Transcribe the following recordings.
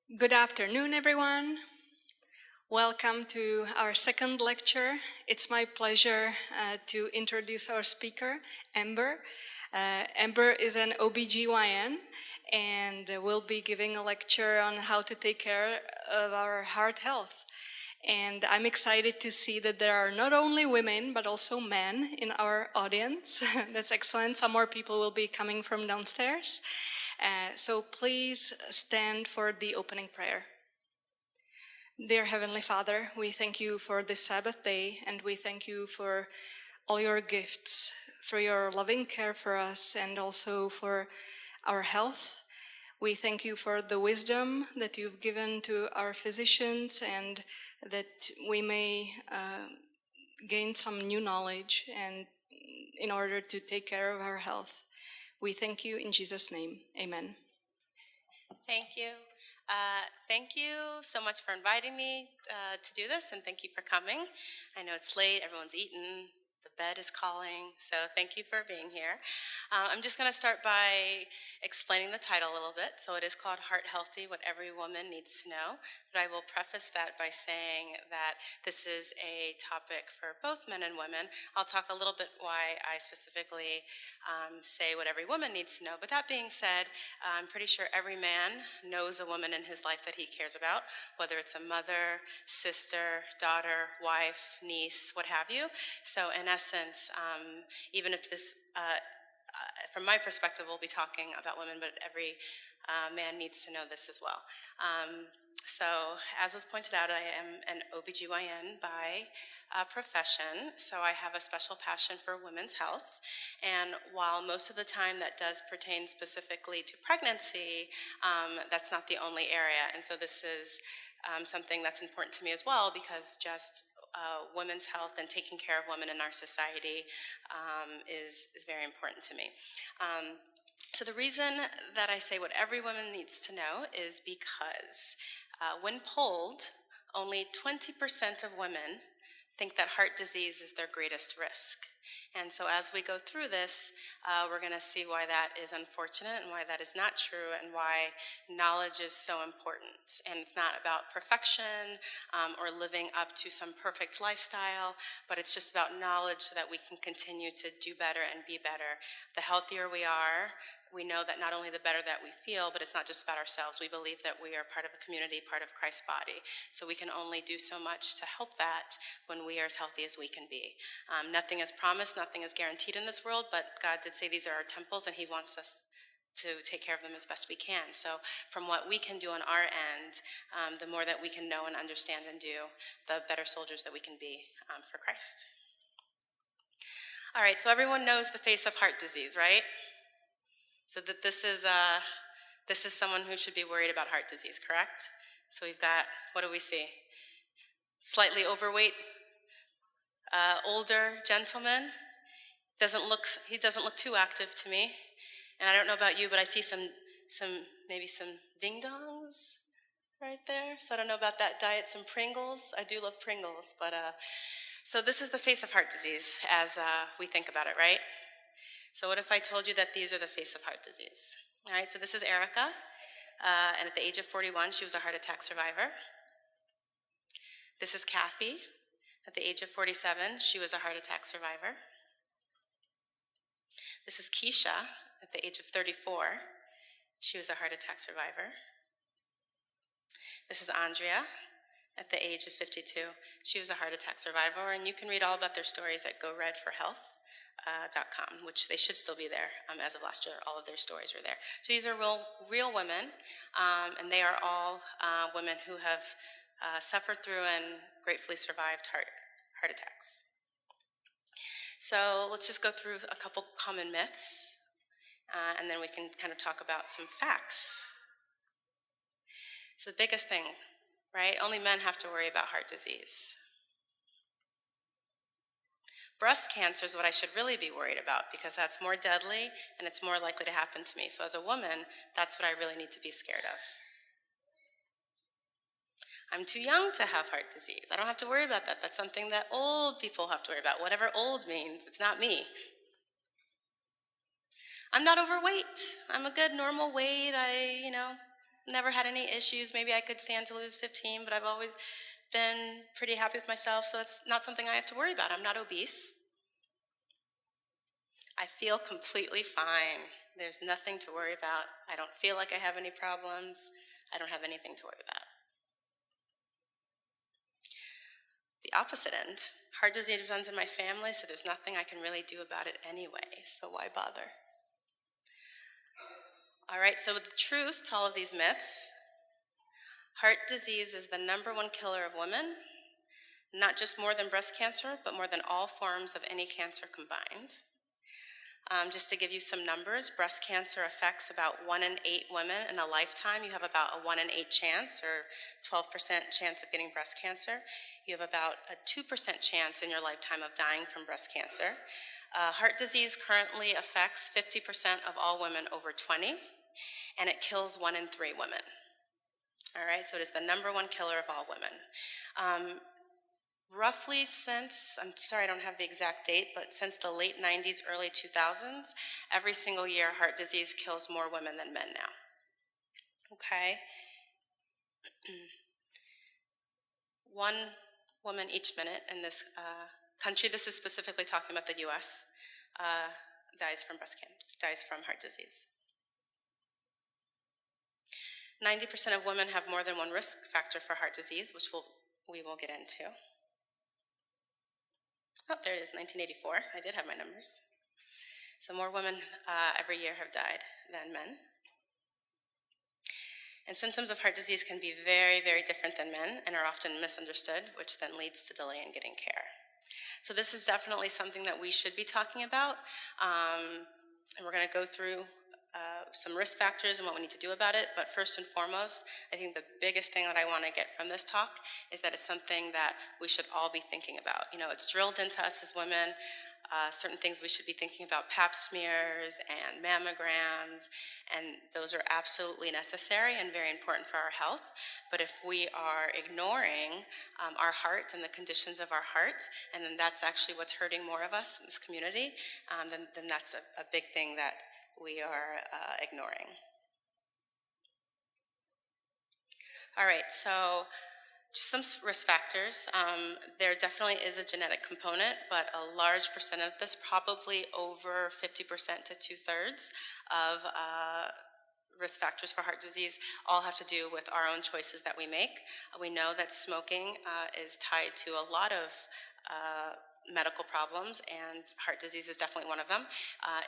Good afternoon, everyone. Welcome to our second lecture. It's my pleasure to introduce our speaker, Amber. Amber is an OBGYN and will be giving a lecture on how to take care of our heart health. And I'm excited to see that there are not only women, but also men in our audience. That's excellent. Some more people will be coming from downstairs. So please stand for the opening prayer. Dear Heavenly Father, we thank you for this Sabbath day, and we thank you for all your gifts, for your loving care for us, and also for our health. We thank you for the wisdom that you've given to our physicians, and that we may gain some new knowledge and in order to take care of our health. We thank you in Jesus' name. Amen. Thank you. Thank you so much for inviting me to do this, and thank you for coming. I know it's late, everyone's eaten, the bed is calling, so thank you for being here. I'm just going to start by explaining the title a little bit. So it is called Heart Healthy, What Every Woman Needs to Know, but I will preface that by saying that this is a topic for both men and women. I'll talk a little bit why I specifically say what every woman needs to know, but that being said, I'm pretty sure every man knows a woman in his life that he cares about, whether it's a mother, sister, daughter, wife, niece, what have you. So in essence, even if this, from my perspective, we'll be talking about women, but every man needs to know this as well. So as was pointed out, I am an OBGYN by profession, so I have a special passion for women's health. And while most of the time that does pertain specifically to pregnancy, that's not the only area. And so this is something that's important to me as well, because just women's health and taking care of women in our society is very important to me. So the reason that I say what every woman needs to know is because when polled, only 20% of women think that heart disease is their greatest risk. And so as we go through this, we're going to see why that is unfortunate and why that is not true, and why knowledge is so important. And it's not about perfection or living up to some perfect lifestyle, but it's just about knowledge so that we can continue to do better and be better. The healthier we are, we know that not only the better that we feel, but it's not just about ourselves. We believe that we are part of a community, part of Christ's body. So we can only do so much to help that when we are as healthy as we can be. Nothing is promised, nothing is guaranteed in this world, but God did say these are our temples, and He wants us to take care of them as best we can. So from what we can do on our end, the more that we can know and understand and do, the better soldiers that we can be for Christ. All right, so everyone knows the face of heart disease, right? So that this is someone who should be worried about heart disease, correct? So we've got, what do we see? Slightly overweight, older gentleman. He doesn't look too active to me. And I don't know about you, but I see maybe some ding-dongs right there. So I don't know about that diet, some Pringles. I do love Pringles, but so this is the face of heart disease as we think about it, right? So what if I told you that these are the face of heart disease? All right, so this is Erica, and at the age of 41, she was a heart attack survivor. This is Kathy. At the age of 47, she was a heart attack survivor. This is Keisha. At the age of 34, she was a heart attack survivor. This is Andrea. At the age of 52, she was a heart attack survivor, and you can read all about their stories at GoRedForHealth.com, which they should still be there. As of last year, all of their stories were there. So these are real women, and they are all women who have suffered through and gratefully survived heart attacks. So let's just go through a couple common myths, and then we can kind of talk about some facts. So the biggest thing, right? Only men have to worry about heart disease. Breast cancer is what I should really be worried about, because that's more deadly and it's more likely to happen to me. So as a woman, that's what I really need to be scared of. I'm too young to have heart disease. I don't have to worry about that. That's something that old people have to worry about. Whatever old means, it's not me. I'm not overweight. I'm a good normal weight. never had any issues. Maybe I could stand to lose 15, but I've always been pretty happy with myself, so that's not something I have to worry about. I'm not obese. I feel completely fine. There's nothing to worry about. I don't feel like I have any problems. I don't have anything to worry about. The opposite end. Heart disease runs in my family, so there's nothing I can really do about it anyway, so why bother? All right, so the truth to all of these myths: heart disease is the #1 killer of women, not just more than breast cancer, but more than all forms of any cancer combined. Just to give you some numbers, breast cancer affects about 1 in 8 women in a lifetime. You have about a 1 in 8 chance, or 12% chance of getting breast cancer. You have about a 2% chance in your lifetime of dying from breast cancer. Heart disease currently affects 50% of all women over 20, and it kills 1 in 3 women. All right, so it is the #1 killer of all women. Roughly since, I'm sorry I don't have the exact date, but since the late 90s, early 2000s, every single year heart disease kills more women than men now. Okay? 1 woman each minute in this country, this is specifically talking about the US, dies from heart disease. 90% of women have more than one risk factor for heart disease, which we will get into. Oh, there it is, 1984. I did have my numbers. So more women every year have died than men. And symptoms of heart disease can be very, very different than men and are often misunderstood, which then leads to delay in getting care. So this is definitely something that we should be talking about. And we're going to go through some risk factors and what we need to do about it. But first and foremost, I think the biggest thing that I want to get from this talk is that it's something that we should all be thinking about. You know, it's drilled into us as women. Certain things we should be thinking about: pap smears and mammograms, and those are absolutely necessary and very important for our health. But if we are ignoring our heart and the conditions of our heart, and then that's actually what's hurting more of us in this community, then that's a big thing that we are ignoring. All right, so just some risk factors. There definitely is a genetic component, but a large percent of this, probably over 50% to 2/3 of risk factors for heart disease, all have to do with our own choices that we make. We know that smoking is tied to a lot of medical problems, and heart disease is definitely one of them.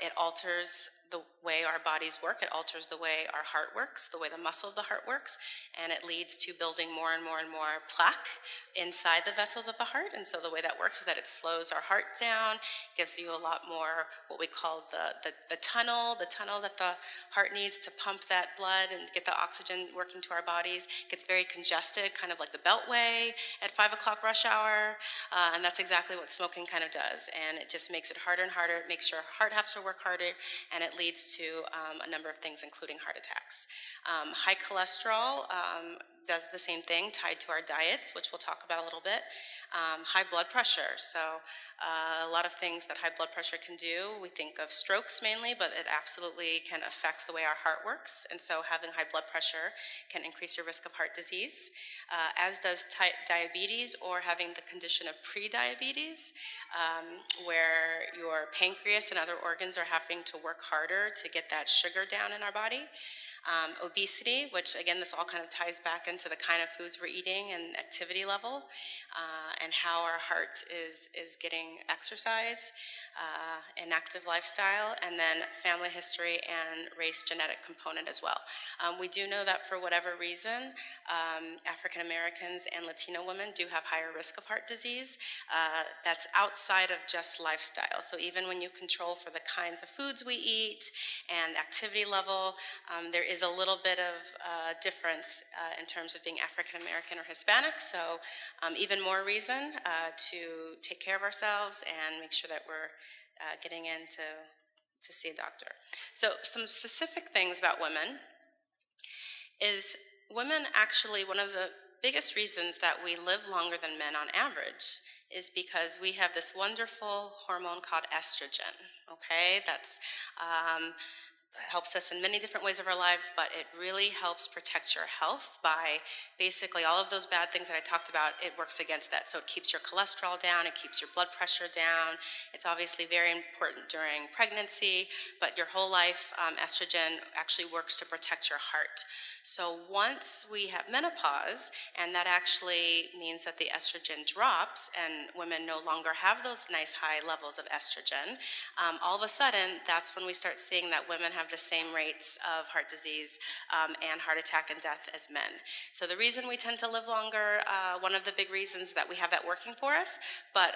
It alters the way our bodies work. It alters the way our heart works, the way the muscle of the heart works, and it leads to building more and more and more plaque inside the vessels of the heart. And so the way that works is that it slows our heart down, gives you a lot more what we call the tunnel that the heart needs to pump that blood and get the oxygen working to our bodies. It gets very congested, kind of like the Beltway at 5 o'clock rush hour, and that's exactly what smoking kind of does. And it just makes it harder and harder. It makes your heart have to work harder, and it leads to a number of things, including heart attacks. High cholesterol does the same thing, tied to our diets, which we'll talk about a little bit. High blood pressure. So a lot of things that high blood pressure can do. We think of strokes mainly, but it absolutely can affect the way our heart works. And so having high blood pressure can increase your risk of heart disease, as does diabetes, or having the condition of prediabetes, where your pancreas and other organs are having to work harder to get that sugar down in our body. Obesity, which again, this all kind of ties back into the kind of foods we're eating and activity level, and how our heart is getting exercise, an active lifestyle, and then family history and race genetic component as well. We do know that for whatever reason, African Americans and Latino women do have higher risk of heart disease. That's outside of just lifestyle. So even when you control for the kinds of foods we eat and activity level, there is a little bit of difference in terms of being African American or Hispanic. So even more reason to take care of ourselves and make sure that we're getting in to see a doctor. So some specific things about women is women actually, one of the biggest reasons that we live longer than men on average is because we have this wonderful hormone called estrogen, okay? That's helps us in many different ways of our lives, but it really helps protect your health by basically all of those bad things that I talked about. It works against that. So it keeps your cholesterol down, it keeps your blood pressure down. It's obviously very important during pregnancy, but your whole life, estrogen actually works to protect your heart. So once we have menopause, and that actually means that the estrogen drops and women no longer have those nice high levels of estrogen, all of a sudden, that's when we start seeing that women have the same rates of heart disease and heart attack and death as men. So the reason we tend to live longer, one of the big reasons that we have that working for us, but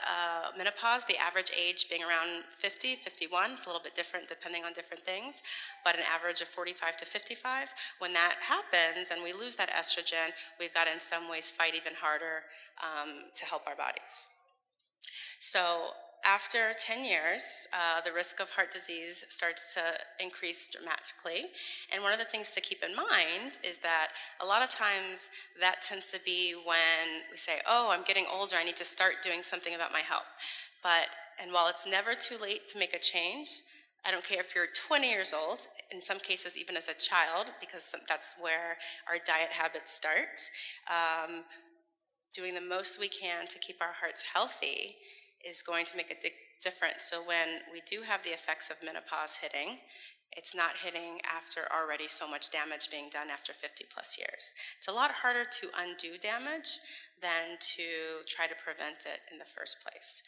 menopause, the average age being around 50, 51, it's a little bit different depending on different things, but an average of 45 to 55. When that happens and we lose that estrogen, we've got to in some ways fight even harder to help our bodies. So after 10 years, the risk of heart disease starts to increase dramatically. And one of the things to keep in mind is that a lot of times that tends to be when we say, oh, I'm getting older, I need to start doing something about my health. And while it's never too late to make a change, I don't care if you're 20 years old, in some cases even as a child, because that's where our diet habits start, doing the most we can to keep our hearts healthy is going to make a difference. So when we do have the effects of menopause hitting, it's not hitting after already so much damage being done after 50 plus years. It's a lot harder to undo damage than to try to prevent it in the first place.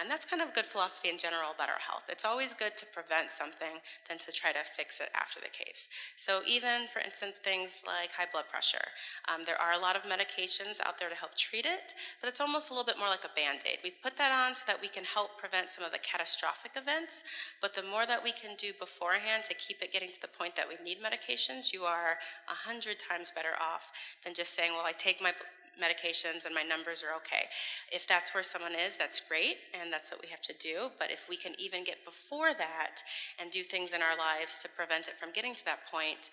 And that's kind of a good philosophy in general about our health. It's always good to prevent something than to try to fix it after the case. So even, for instance, things like high blood pressure. There are a lot of medications out there to help treat it, but it's almost a little bit more like a Band-Aid. We put that on so that we can help prevent some of the catastrophic events, but the more that we can do beforehand to keep it getting to the point that we need medications, you are 100 times better off than just saying, well, I take my medications and my numbers are okay. If that's where someone is, that's great, and that's what we have to do. But if we can even get before that and do things in our lives to prevent it from getting to that point,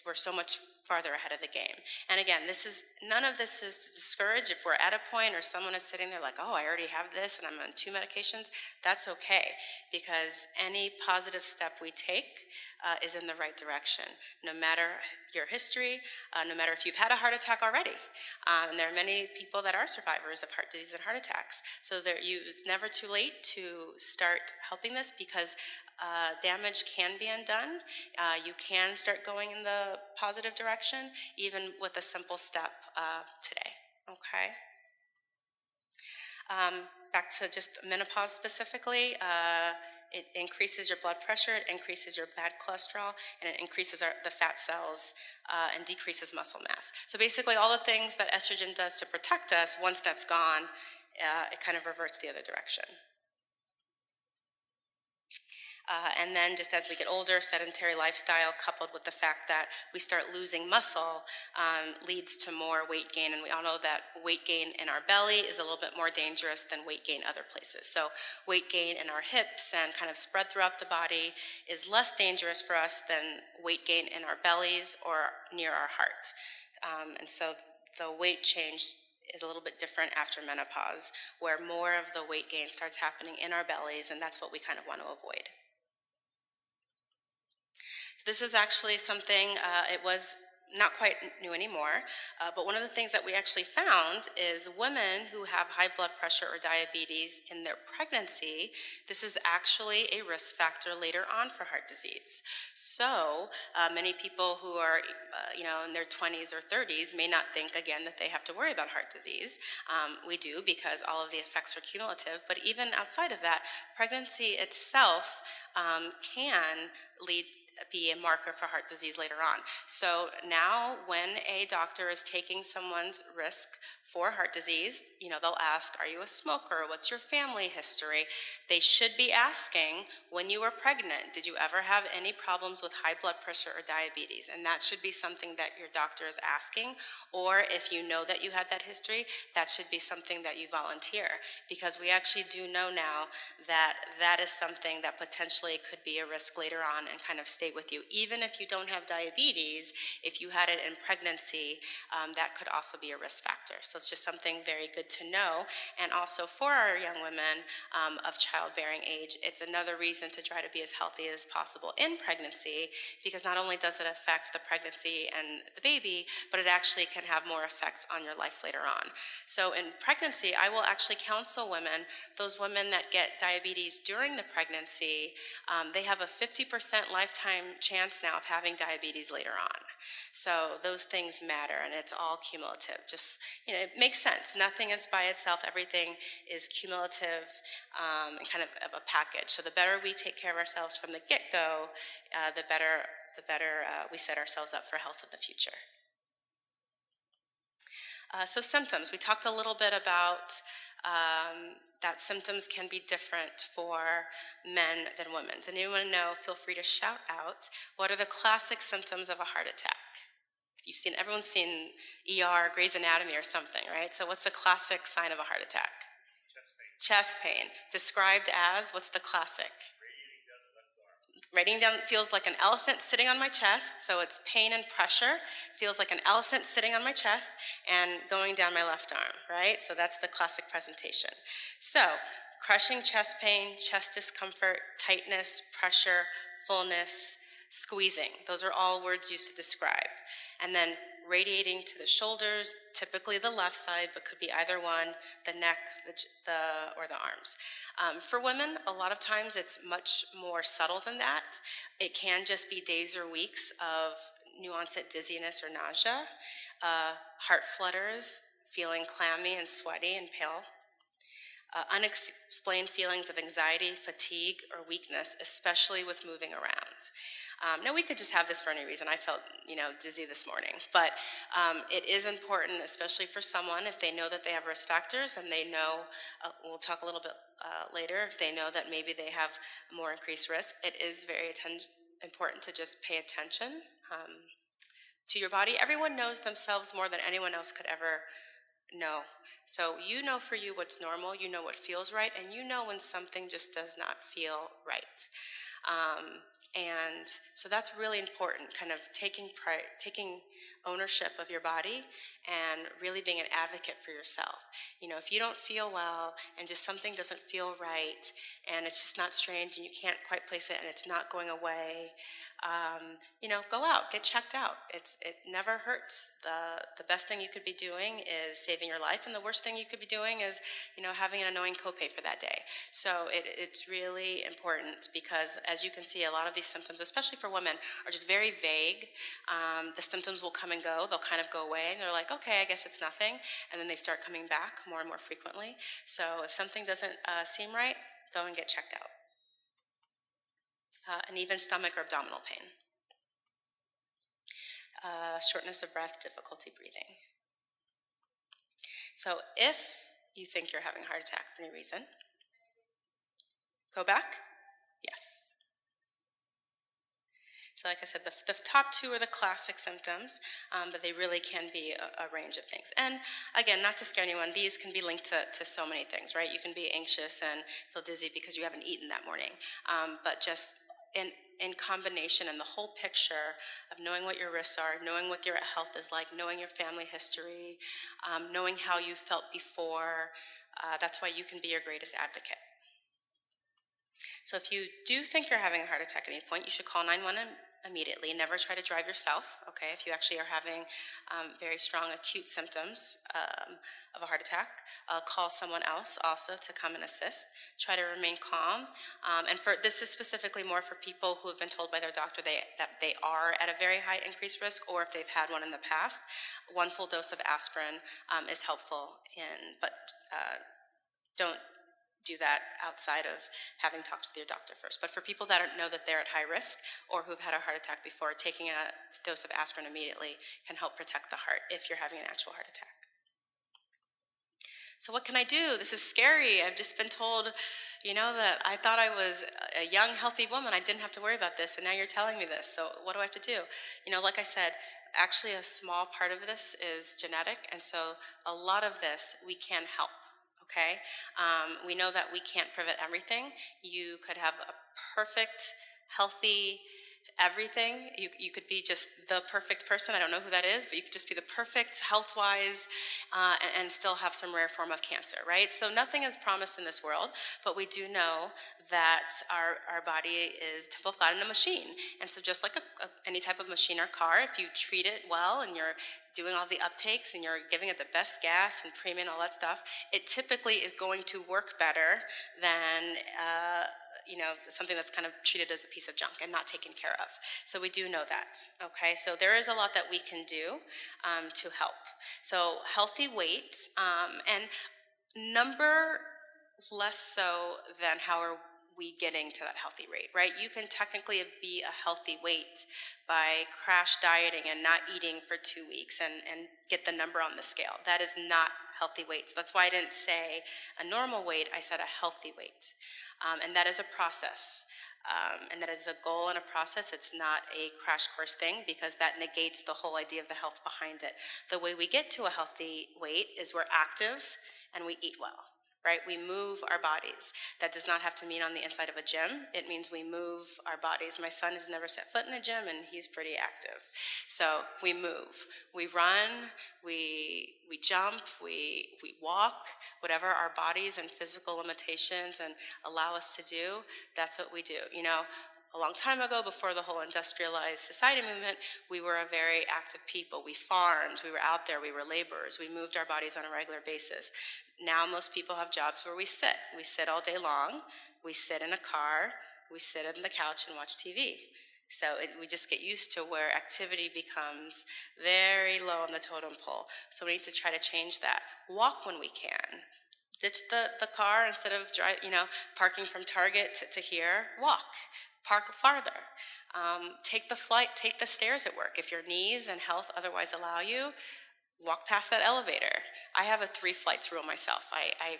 we're so much farther ahead of the game. And again, none of this is to discourage. If we're at a point or someone is sitting there like, oh, I already have this and I'm on 2 medications, that's okay, because any positive step we take is in the right direction, no matter your history, no matter if you've had a heart attack already. And there are many people that are survivors of heart disease and heart attacks. So it's never too late to start helping this, because damage can be undone. You can start going in the positive direction, even with a simple step today, okay? Back to just menopause specifically, it increases your blood pressure, it increases your bad cholesterol, and it increases the fat cells and decreases muscle mass. So basically all the things that estrogen does to protect us, once that's gone, it kind of reverts the other direction. And then just as we get older, sedentary lifestyle coupled with the fact that we start losing muscle leads to more weight gain. And we all know that weight gain in our belly is a little bit more dangerous than weight gain other places. So weight gain in our hips and kind of spread throughout the body is less dangerous for us than weight gain in our bellies or near our heart. And so the weight change is a little bit different after menopause, where more of the weight gain starts happening in our bellies, and that's what we kind of want to avoid. This is actually something, it was not quite new anymore, but one of the things that we actually found is women who have high blood pressure or diabetes in their pregnancy, this is actually a risk factor later on for heart disease. So many people who are in their 20s or 30s may not think again that they have to worry about heart disease. We do, because all of the effects are cumulative, but even outside of that, pregnancy itself can be a marker for heart disease later on. So now when a doctor is taking someone's risk for heart disease, they'll ask, are you a smoker? What's your family history? They should be asking, when you were pregnant, did you ever have any problems with high blood pressure or diabetes? And that should be something that your doctor is asking. Or if you know that you had that history, that should be something that you volunteer, because we actually do know now that that is something that potentially could be a risk later on and kind of stay stay with you. Even if you don't have diabetes, if you had it in pregnancy, that could also be a risk factor. So it's just something very good to know. And also for our young women of childbearing age, it's another reason to try to be as healthy as possible in pregnancy, because not only does it affect the pregnancy and the baby, but it actually can have more effects on your life later on. So in pregnancy, I will actually counsel women, those women that get diabetes during the pregnancy, they have a 50% lifetime chance now of having diabetes later on. So those things matter, and it's all cumulative. Just, it makes sense. Nothing is by itself. Everything is cumulative and kind of a package. So the better we take care of ourselves from the get-go, the better we set ourselves up for health in the future. So symptoms. We talked a little bit about that symptoms can be different for men than women. Does anyone know? Feel free to shout out. What are the classic symptoms of a heart attack? Everyone's seen ER, Grey's Anatomy or something, right? So what's the classic sign of a heart attack? Chest pain. Described as, what's the classic? Radiating down feels like an elephant sitting on my chest, so it's pain and pressure. Feels like an elephant sitting on my chest and going down my left arm, right? So that's the classic presentation. So, crushing chest pain, chest discomfort, tightness, pressure, fullness, squeezing. Those are all words used to describe. And then radiating to the shoulders, typically the left side, but could be either one, the neck, or the arms. For women, a lot of times it's much more subtle than that. It can just be days or weeks of new onset dizziness or nausea, heart flutters, feeling clammy and sweaty and pale, unexplained feelings of anxiety, fatigue, or weakness, especially with moving around. Now, we could just have this for any reason. I felt, dizzy this morning. But it is important, especially for someone, if they know that they have risk factors and they know, we'll talk a little bit later, if they know that maybe they have more increased risk, it is very important to just pay attention to your body. Everyone knows themselves more than anyone else could ever know. So you know for you what's normal, you know what feels right, and you know when something just does not feel right. And so that's really important, kind of taking ownership of your body and really being an advocate for yourself. If you don't feel well and just something doesn't feel right and it's just not strange and you can't quite place it and it's not going away, go out, get checked out. It never hurts. The best thing you could be doing is saving your life, and the worst thing you could be doing is, having an annoying copay for that day. So it's really important because, as you can see, a lot of these symptoms, especially for women, are just very vague. The symptoms will come and go. They'll kind of go away, and they're like, okay, I guess it's nothing. And then they start coming back more and more frequently. So if something doesn't seem right, go and get checked out. And even stomach or abdominal pain. Shortness of breath, difficulty breathing. So if you think you're having a heart attack for any reason, go back? Yes. So like I said, the top two are the classic symptoms, but they really can be a range of things. And again, not to scare anyone, these can be linked to so many things, right? You can be anxious and feel dizzy because you haven't eaten that morning. But just in combination, and the whole picture of knowing what your risks are, knowing what your health is like, knowing your family history, knowing how you felt before, that's why you can be your greatest advocate. So if you do think you're having a heart attack at any point, you should call 911 immediately. Never try to drive yourself, okay? If you actually are having very strong acute symptoms of a heart attack, call someone else also to come and assist. Try to remain calm. And this is specifically more for people who have been told by their doctor that they are at a very high increased risk, or if they've had one in the past. One full dose of aspirin is helpful, but don't do that outside of having talked with your doctor first. But for people that know that they're at high risk or who've had a heart attack before, taking a dose of aspirin immediately can help protect the heart if you're having an actual heart attack. So what can I do? This is scary. I've just been told, that I thought I was a young, healthy woman. I didn't have to worry about this, and now you're telling me this. So what do I have to do? Like I said, actually a small part of this is genetic, and so a lot of this we can help. Okay, we know that we can't prevent everything. You could have a perfect, healthy everything. You could be just the perfect person. I don't know who that is, but you could just be the perfect health-wise and still have some rare form of cancer, right? So nothing is promised in this world, but we do know that our body is temple of God and a machine. And so just like any type of machine or car, if you treat it well and you're doing all the uptakes and you're giving it the best gas and premium and all that stuff, it typically is going to work better than something that's kind of treated as a piece of junk and not taken care of. So we do know that, okay? So there is a lot that we can do to help. So healthy weight and number less so than how are we getting to that healthy rate, right? You can technically be a healthy weight by crash dieting and not eating for 2 weeks and get the number on the scale. That is not healthy weight. So that's why I didn't say a normal weight, I said a healthy weight. And that is a process. And that is a goal and a process. It's not a crash course thing because that negates the whole idea of the health behind it. The way we get to a healthy weight is we're active and we eat well. Right? We move our bodies. That does not have to mean on the inside of a gym. It means we move our bodies. My son has never set foot in a gym and he's pretty active. So we move. We run, we jump, we walk, whatever our bodies and physical limitations and allow us to do, that's what we do. You know, a long time ago, before the whole industrialized society movement, we were a very active people. We farmed, we were out there, we were laborers, we moved our bodies on a regular basis. Now most people have jobs where we sit. We sit all day long, we sit in a car, we sit on the couch and watch TV. So we just get used to where activity becomes very low on the totem pole. So we need to try to change that. Walk when we can. Ditch the car instead of parking from Target to here. Walk. Park farther. Take the flight, take the stairs at work. If your knees and health otherwise allow you, walk past that elevator. I have a 3 flights rule myself. I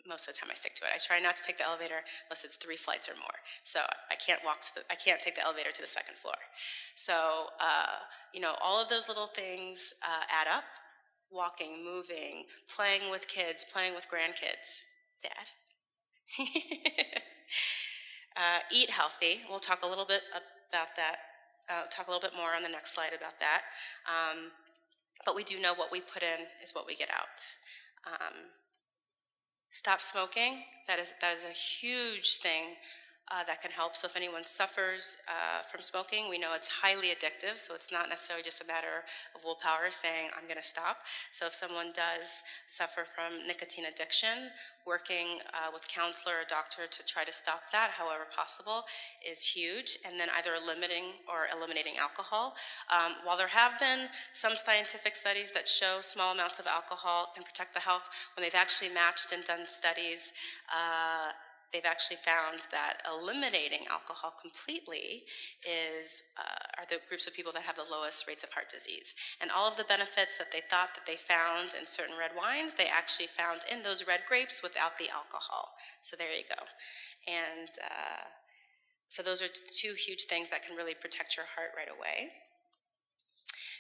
most of the time I stick to it. I try not to take the elevator unless it's 3 flights or more. So I can't take the elevator to the 2nd floor. So all of those little things add up. Walking, moving, playing with kids, playing with grandkids. Dad. Eat healthy. We'll talk a little bit about that. Talk a little bit more on the next slide about that. But we do know what we put in is what we get out. Stop smoking. That is a huge thing that can help. So if anyone suffers from smoking, we know it's highly addictive. So it's not necessarily just a matter of willpower saying, I'm going to stop. So if someone does suffer from nicotine addiction, working with counselor or doctor to try to stop that, however possible, is huge. And then either limiting or eliminating alcohol. While there have been some scientific studies that show small amounts of alcohol can protect the health, when they've actually matched and done studies, they've actually found that eliminating alcohol completely are the groups of people that have the lowest rates of heart disease. And all of the benefits that they thought that they found in certain red wines, they actually found in those red grapes without the alcohol. So there you go. And so those are 2 huge things that can really protect your heart right away.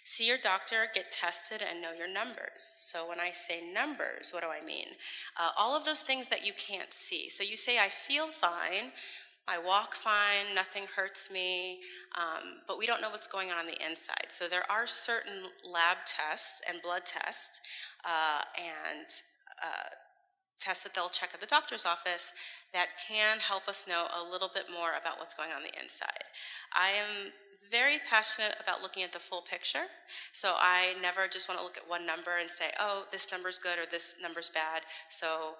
See your doctor, get tested, and know your numbers. So when I say numbers, what do I mean? All of those things that you can't see. So you say, I feel fine, I walk fine, nothing hurts me, but we don't know what's going on the inside. So there are certain lab tests and blood tests and tests that they'll check at the doctor's office that can help us know a little bit more about what's going on the inside. I am very passionate about looking at the full picture. So I never just want to look at one number and say, oh, this number's good or this number's bad. So,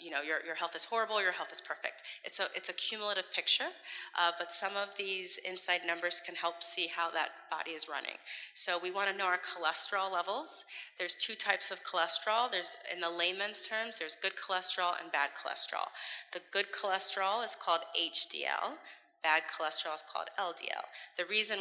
your health is horrible, your health is perfect. It's a cumulative picture, but some of these inside numbers can help see how that body is running. So we want to know our cholesterol levels. There's 2 types of cholesterol. There's, in the layman's terms, there's good cholesterol and bad cholesterol. The good cholesterol is called HDL. Bad cholesterol is called LDL. The reason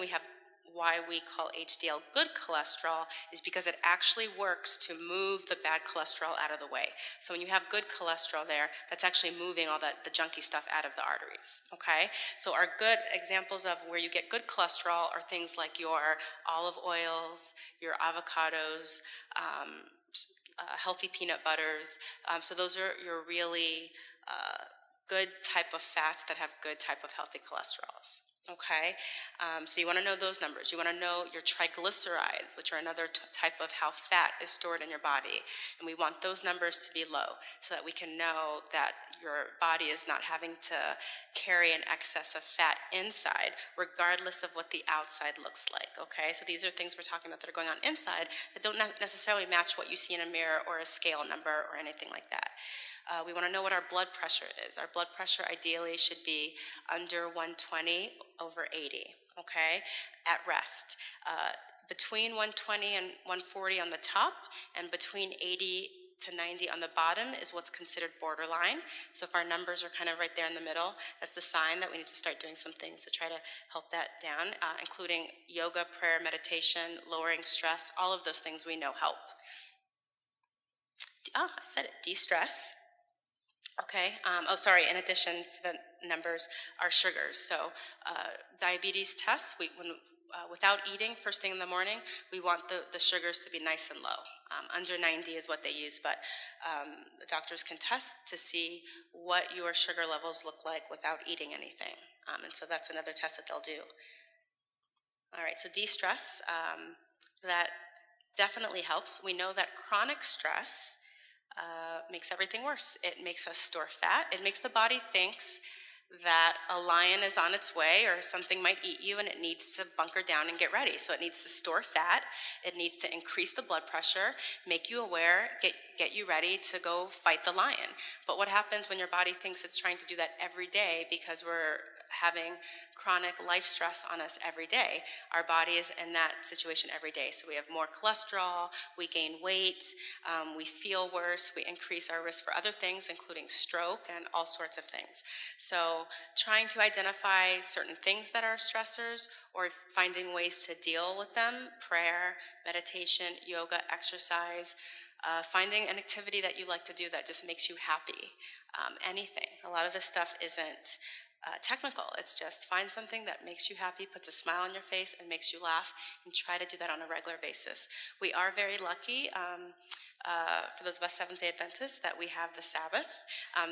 why we call HDL good cholesterol is because it actually works to move the bad cholesterol out of the way. So when you have good cholesterol there, that's actually moving all the junky stuff out of the arteries, okay? So our good examples of where you get good cholesterol are things like your olive oils, your avocados, healthy peanut butters. So those are your really good type of fats that have good type of healthy cholesterols. Okay, so you want to know those numbers. You want to know your triglycerides, which are another type of how fat is stored in your body. And we want those numbers to be low so that we can know that your body is not having to carry an excess of fat inside, regardless of what the outside looks like. Okay, so these are things we're talking about that are going on inside that don't necessarily match what you see in a mirror or a scale number or anything like that. We want to know what our blood pressure is. Our blood pressure ideally should be under 120 over 80, okay, at rest. Between 120 and 140 on the top, and between 80 to 90 on the bottom is what's considered borderline. So if our numbers are kind of right there in the middle, that's the sign that we need to start doing some things to try to help that down, including yoga, prayer, meditation, lowering stress. All of those things we know help. I said it, de-stress. Okay. In addition, for the numbers are sugars. So diabetes tests, without eating first thing in the morning, we want the sugars to be nice and low. Under 90 is what they use, but the doctors can test to see what your sugar levels look like without eating anything. And so that's another test that they'll do. All right, so de-stress, that definitely helps. We know that chronic stress makes everything worse. It makes us store fat. It makes the body thinks that a lion is on its way or something might eat you and it needs to bunker down and get ready. So it needs to store fat. It needs to increase the blood pressure, make you aware, get you ready to go fight the lion. But what happens when your body thinks it's trying to do that every day because we're having chronic life stress on us every day? Our body is in that situation every day. So we have more cholesterol, we gain weight, we feel worse, we increase our risk for other things, including stroke and all sorts of things. So trying to identify certain things that are stressors or finding ways to deal with them, prayer, meditation, yoga, exercise, finding an activity that you like to do that just makes you happy, anything. A lot of this stuff isn't technical. It's just find something that makes you happy, puts a smile on your face, and makes you laugh, and try to do that on a regular basis. We are very lucky, for those of us Seventh-day Adventists, that we have the Sabbath.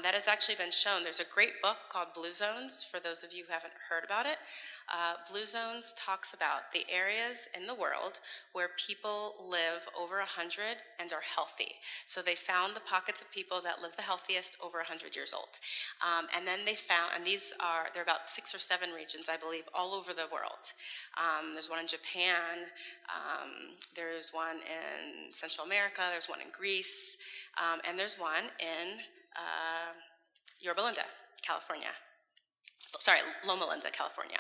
That has actually been shown. There's a great book called Blue Zones, for those of you who haven't heard about it. Blue Zones talks about the areas in the world where people live over 100 and are healthy. So they found the pockets of people that live the healthiest over 100 years old. And then they found, and there are about 6 or 7 regions, I believe, all over the world. There's one in Japan, there's one in Central America, there's one in Greece, and there's one in Yorba Linda, California. Sorry, Loma Linda, California.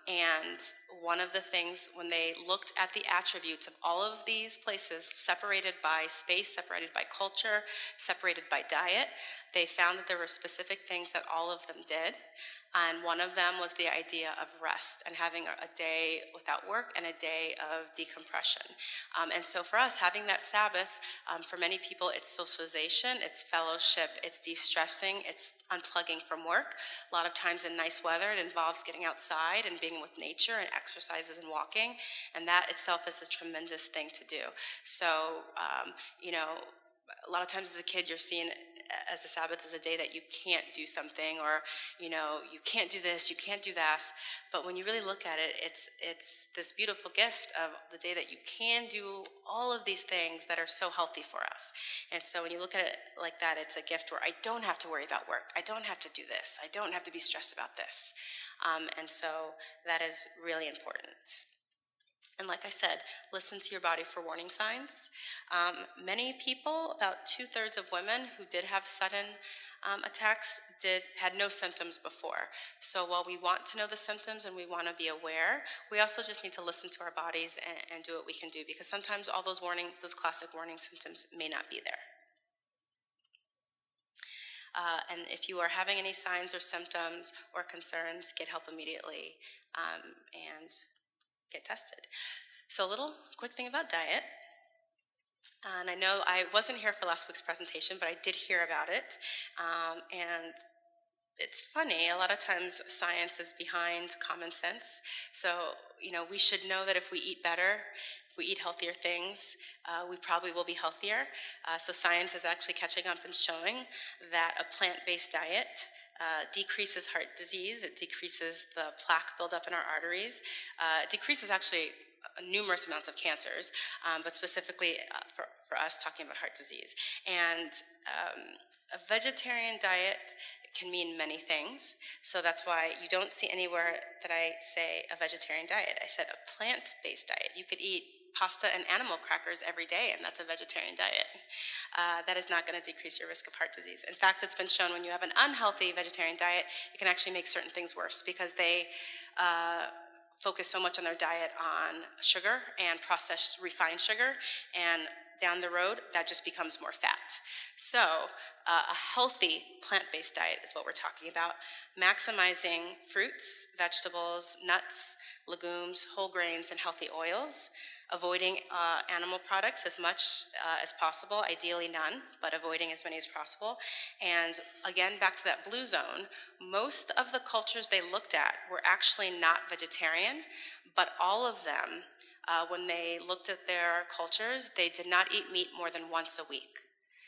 And one of the things, when they looked at the attributes of all of these places, separated by space, separated by culture, separated by diet, they found that there were specific things that all of them did. And one of them was the idea of rest and having a day without work and a day of decompression. And so for us, having that Sabbath, for many people, it's socialization, it's fellowship, it's de-stressing, it's unplugging from work. A lot of times in nice weather, it involves getting outside and being with nature and exercises and walking. And that itself is a tremendous thing to do. So, a lot of times as a kid, you're seeing as the Sabbath as a day that you can't do something, or, you can't do this, you can't do that. But when you really look at it, it's this beautiful gift of the day that you can do all of these things that are so healthy for us. And so when you look at it like that, it's a gift where I don't have to worry about work. I don't have to do this. I don't have to be stressed about this. And so that is really important. And like I said, listen to your body for warning signs. Many people, about 2/3 of women who did have sudden attacks had no symptoms before. So while we want to know the symptoms and we want to be aware, we also just need to listen to our bodies and do what we can do, because sometimes all those classic warning symptoms may not be there. And if you are having any signs or symptoms or concerns, get help immediately and get tested. So a little quick thing about diet. And I know I wasn't here for last week's presentation, but I did hear about it. And it's funny, a lot of times science is behind common sense. So, we should know that if we eat better, if we eat healthier things, we probably will be healthier. So science is actually catching up and showing that a plant-based diet decreases heart disease. It decreases the plaque buildup in our arteries. It decreases actually numerous amounts of cancers, but specifically for us talking about heart disease. And a vegetarian diet can mean many things. So that's why you don't see anywhere that I say a vegetarian diet. I said a plant-based diet. You could eat pasta and animal crackers every day, and that's a vegetarian diet. That is not going to decrease your risk of heart disease. In fact, it's been shown when you have an unhealthy vegetarian diet, it can actually make certain things worse because they focus so much on their diet on sugar and processed refined sugar, and down the road, that just becomes more fat. So a healthy plant-based diet is what we're talking about, maximizing fruits, vegetables, nuts, legumes, whole grains, and healthy oils, avoiding animal products as much as possible, ideally none, but avoiding as many as possible. And again, back to that blue zone, most of the cultures they looked at were actually not vegetarian, but all of them, when they looked at their cultures, they did not eat meat more than once a week.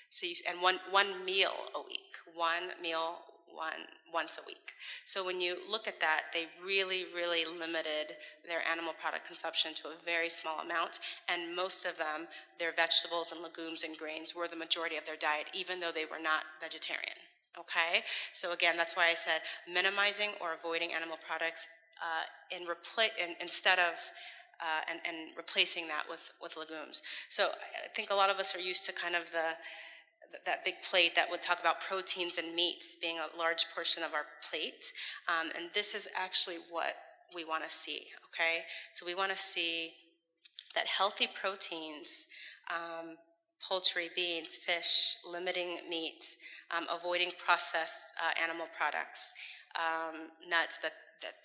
So and one meal a week, once a week. So when you look at that, they really, really limited their animal product consumption to a very small amount, and most of them, their vegetables and legumes and grains were the majority of their diet, even though they were not vegetarian. Okay? So again, that's why I said minimizing or avoiding animal products instead of and replacing that with legumes. So I think a lot of us are used to kind of that big plate that would talk about proteins and meats being a large portion of our plate. And this is actually what we want to see, okay? So we want to see that healthy proteins, poultry, beans, fish, limiting meat, avoiding processed animal products, nuts,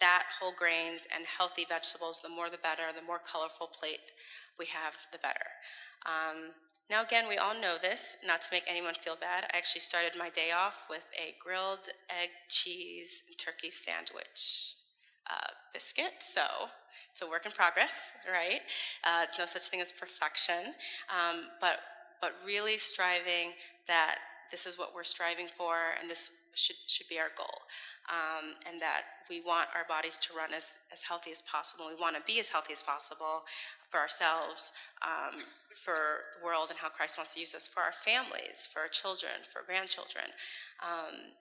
that whole grains and healthy vegetables, the more the better, the more colorful plate we have, the better. Now again, we all know this, not to make anyone feel bad. I actually started my day off with a grilled egg, cheese, and turkey sandwich biscuit, so it's a work in progress, right? It's no such thing as perfection, but really striving that this is what we're striving for, and this should be our goal, and that we want our bodies to run as healthy as possible. We want to be as healthy as possible for ourselves, for the world and how Christ wants to use us, for our families, for our children, for grandchildren.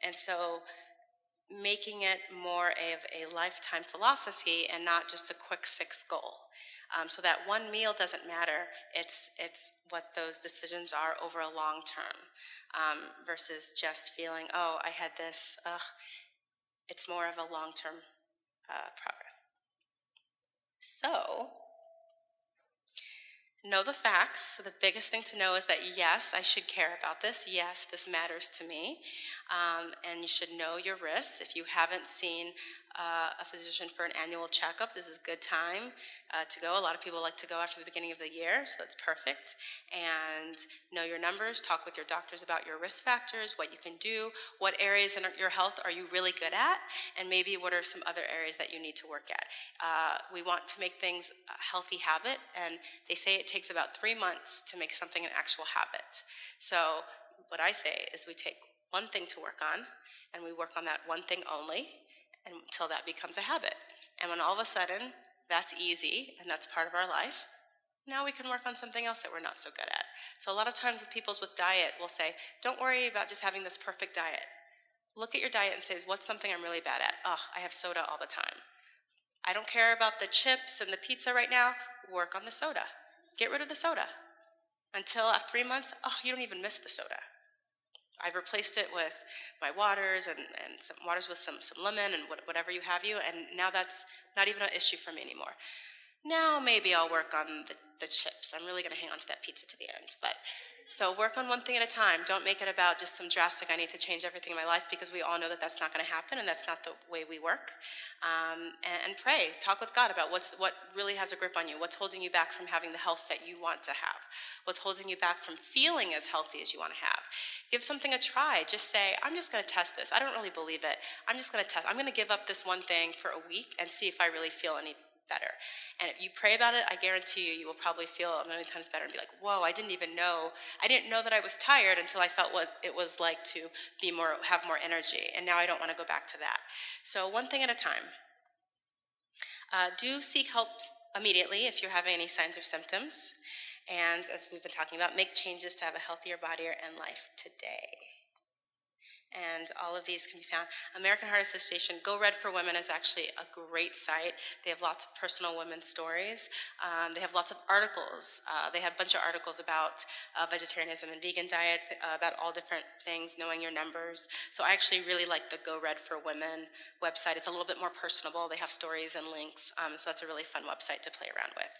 And so making it more of a lifetime philosophy and not just a quick fix goal. So that one meal doesn't matter, it's what those decisions are over a long term, versus just feeling, oh, I had this, it's more of a long-term progress. So, know the facts. So the biggest thing to know is that yes, I should care about this. Yes, this matters to me. And you should know your risks. If you haven't seen a physician for an annual checkup, this is a good time to go. A lot of people like to go after the beginning of the year, so that's perfect. And know your numbers. Talk with your doctors about your risk factors, what you can do, what areas in your health are you really good at, and maybe what are some other areas that you need to work at. We want to make things a healthy habit, and they say it takes about 3 months to make something an actual habit. So what I say is we take one thing to work on, and we work on that one thing only until that becomes a habit. And when all of a sudden that's easy and that's part of our life, now we can work on something else that we're not so good at. So a lot of times with people with diet, we'll say, don't worry about just having this perfect diet. Look at your diet and say, what's something I'm really bad at? Oh, I have soda all the time. I don't care about the chips and the pizza right now. Work on the soda. Get rid of the soda. Until after 3 months, oh, you don't even miss the soda. I've replaced it with my waters and some waters with some lemon and whatever you have you, and now that's not even an issue for me anymore. Now maybe I'll work on the chips. I'm really going to hang on to that pizza to the end. But so work on one thing at a time. Don't make it about just some drastic, I need to change everything in my life, because we all know that that's not going to happen, and that's not the way we work. And pray. Talk with God about what really has a grip on you. What's holding you back from having the health that you want to have? What's holding you back from feeling as healthy as you want to have? Give something a try. Just say, I'm just going to test this. I don't really believe it. I'm just going to test. I'm going to give up this one thing for a week and see if I really feel any better. And if you pray about it, I guarantee you will probably feel a million times better and be like, whoa, I didn't know that I was tired until I felt what it was like to have more energy. And now I don't want to go back to that. So one thing at a time. Do seek help immediately if you're having any signs or symptoms. And as we've been talking about, make changes to have a healthier body and life today. And all of these can be found. American Heart Association, Go Red for Women is actually a great site. They have lots of personal women's stories. They have lots of articles. They have a bunch of articles about vegetarianism and vegan diets, about all different things, knowing your numbers. So I actually really like the Go Red for Women website. It's a little bit more personable. They have stories and links, so that's a really fun website to play around with.